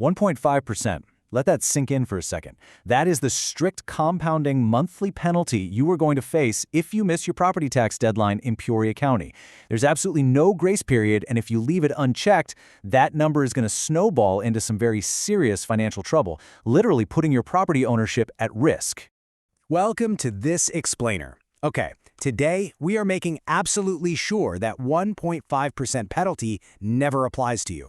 1.5%. Let that sink in for a second. That is the strict compounding monthly penalty you are going to face if you miss your property tax deadline in Peoria County. There's absolutely no grace period, and if you leave it unchecked, that number is going to snowball into some very serious financial trouble, literally putting your property ownership at risk. Welcome to This Explainer. Okay, today we are making absolutely sure that 1.5% penalty never applies to you.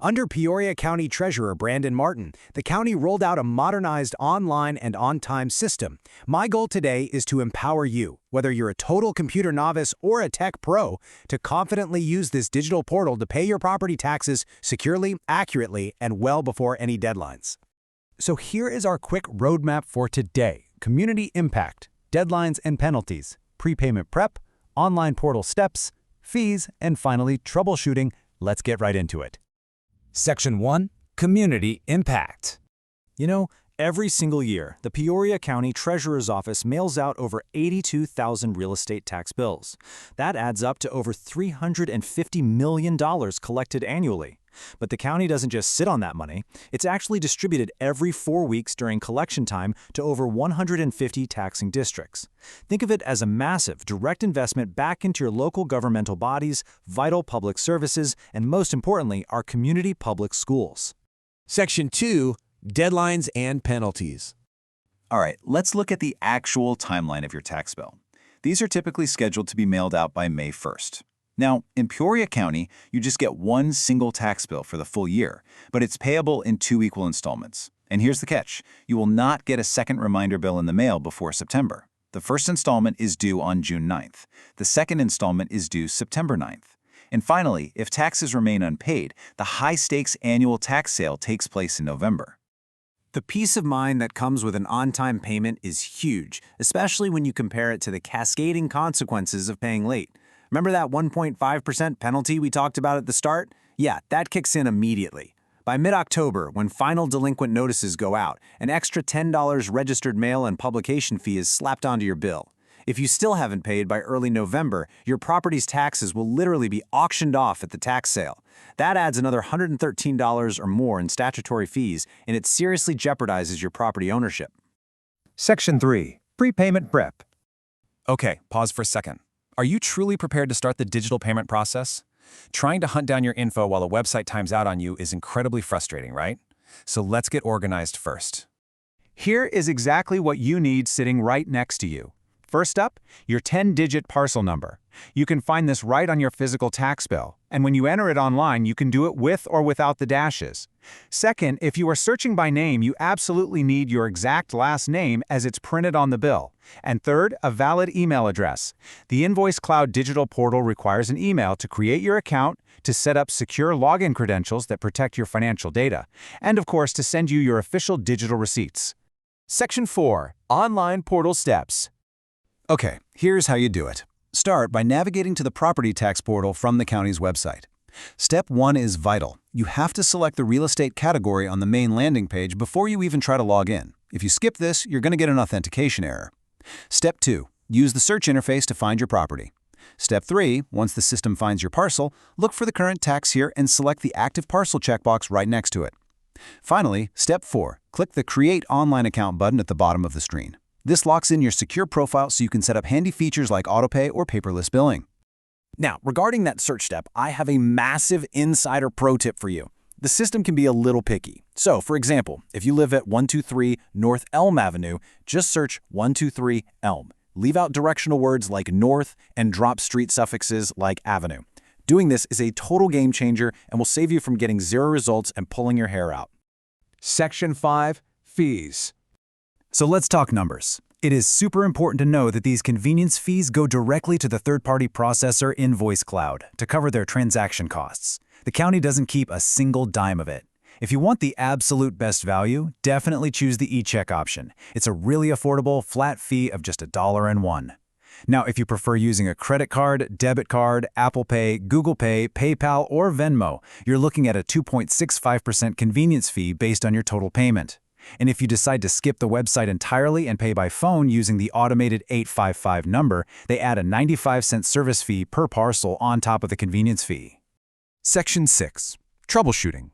Under Peoria County Treasurer Brandon Martin, the county rolled out a modernized online and on-time system. My goal today is to empower you, whether you're a total computer novice or a tech pro, to confidently use this digital portal to pay your property taxes securely, accurately, and well before any deadlines. So here is our quick roadmap for today: community impact, deadlines and penalties, prepayment prep, online portal steps, fees, and finally troubleshooting. Let's get right into it. Section 1. Community Impact. You know, every single year, the Peoria County Treasurer's Office mails out over 82,000 real estate tax bills. That adds up to over $350 million collected annually. But the county doesn't just sit on that money. It's actually distributed every 4 weeks during collection time to over 150 taxing districts. Think of it as a massive direct investment back into your local governmental bodies, vital public services, and most importantly, our community public schools. Section 2. Deadlines and penalties. All right, let's look at the actual timeline of your tax bill. These are typically scheduled to be mailed out by May 1st. Now, in Peoria County, you just get one single tax bill for the full year, but it's payable in 2 equal installments. And here's the catch: you will not get a second reminder bill in the mail before September. The first installment is due on June 9th. The second installment is due September 9th. And finally, if taxes remain unpaid, the high-stakes annual tax sale takes place in November. The peace of mind that comes with an on-time payment is huge, especially when you compare it to the cascading consequences of paying late. Remember that 1.5% penalty we talked about at the start? Yeah, that kicks in immediately. By mid-October, when final delinquent notices go out, an extra $10 registered mail and publication fee is slapped onto your bill. If you still haven't paid by early November, your property's taxes will literally be auctioned off at the tax sale. That adds another $113 or more in statutory fees, and it seriously jeopardizes your property ownership. Section 3. Prepayment prep. Okay, pause for a second. Are you truly prepared to start the digital payment process? Trying to hunt down your info while a website times out on you is incredibly frustrating, right? So let's get organized first. Here is exactly what you need sitting right next to you. First up, your 10-digit parcel number. You can find this right on your physical tax bill, and when you enter it online, you can do it with or without the dashes. Second, if you are searching by name, you absolutely need your exact last name as it's printed on the bill. And third, a valid email address. The Invoice Cloud digital portal requires an email to create your account, to set up secure login credentials that protect your financial data, and of course, to send you your official digital receipts. Section 4. Online portal steps. Okay, here's how you do it. Start by navigating to the property tax portal from the county's website. Step 1 is vital. You have to select the real estate category on the main landing page before you even try to log in. If you skip this, you're going to get an authentication error. Step 2, use the search interface to find your property. Step 3, once the system finds your parcel, look for the current tax year and select the active parcel checkbox right next to it. Finally, Step 4, click the Create Online Account button at the bottom of the screen. This locks in your secure profile so you can set up handy features like autopay or paperless billing. Now, regarding that search step, I have a massive insider pro tip for you. The system can be a little picky. So, for example, if you live at 123 North Elm Avenue, just search 123 Elm. Leave out directional words like north and drop street suffixes like avenue. Doing this is a total game changer and will save you from getting 0 results and pulling your hair out. Section 5. Fees. So let's talk numbers. It is super important to know that these convenience fees go directly to the third-party processor Invoice Cloud to cover their transaction costs. The county doesn't keep a single dime of it. If you want the absolute best value, definitely choose the e-check option. It's a really affordable, flat fee of just $1.01. Now, if you prefer using a credit card, debit card, Apple Pay, Google Pay, PayPal, or Venmo, you're looking at a 2.65% convenience fee based on your total payment. And if you decide to skip the website entirely and pay by phone using the automated 855 number, they add a 95-cent service fee per parcel on top of the convenience fee. Section 6. Troubleshooting.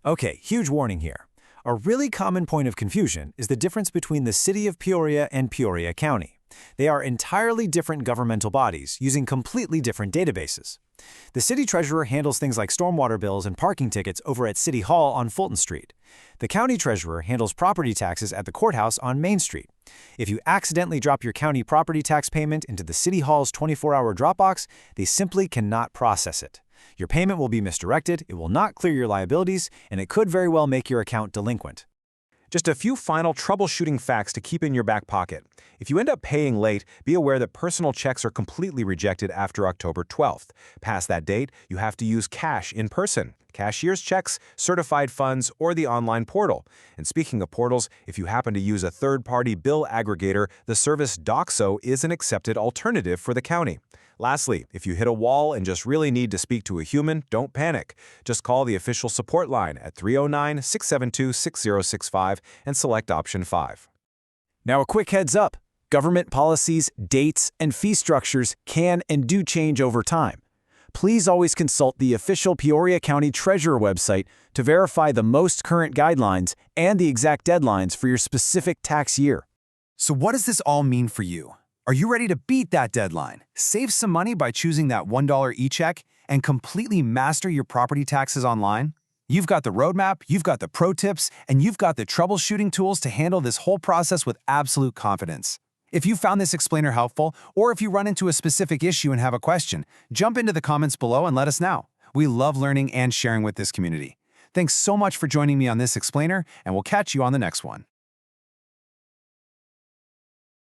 Okay, huge warning here. A really common point of confusion is the difference between the City of Peoria and Peoria County. They are entirely different governmental bodies using completely different databases. The city treasurer handles things like stormwater bills and parking tickets over at City Hall on Fulton Street. The county treasurer handles property taxes at the courthouse on Main Street. If you accidentally drop your county property tax payment into the City Hall's 24-hour drop box, they simply cannot process it. Your payment will be misdirected, it will not clear your liabilities, and it could very well make your account delinquent. Just a few final troubleshooting facts to keep in your back pocket. If you end up paying late, be aware that personal checks are completely rejected after October 12th. Past that date, you have to use cash in person, cashier's checks, certified funds, or the online portal. And speaking of portals, if you happen to use a third-party bill aggregator, the service Doxo is an accepted alternative for the county. Lastly, if you hit a wall and just really need to speak to a human, don't panic. Just call the official support line at 309-672-6065 and select option 5. Now, a quick heads up. Government policies, dates, and fee structures can and do change over time. Please always consult the official Peoria County Treasurer website to verify the most current guidelines and the exact deadlines for your specific tax year. So what does this all mean for you? Are you ready to beat that deadline, save some money by choosing that $1 e-check, and completely master your property taxes online? You've got the roadmap, you've got the pro tips, and you've got the troubleshooting tools to handle this whole process with absolute confidence. If you found this explainer helpful, or if you run into a specific issue and have a question, jump into the comments below and let us know. We love learning and sharing with this community. Thanks so much for joining me on this explainer, and we'll catch you on the next one.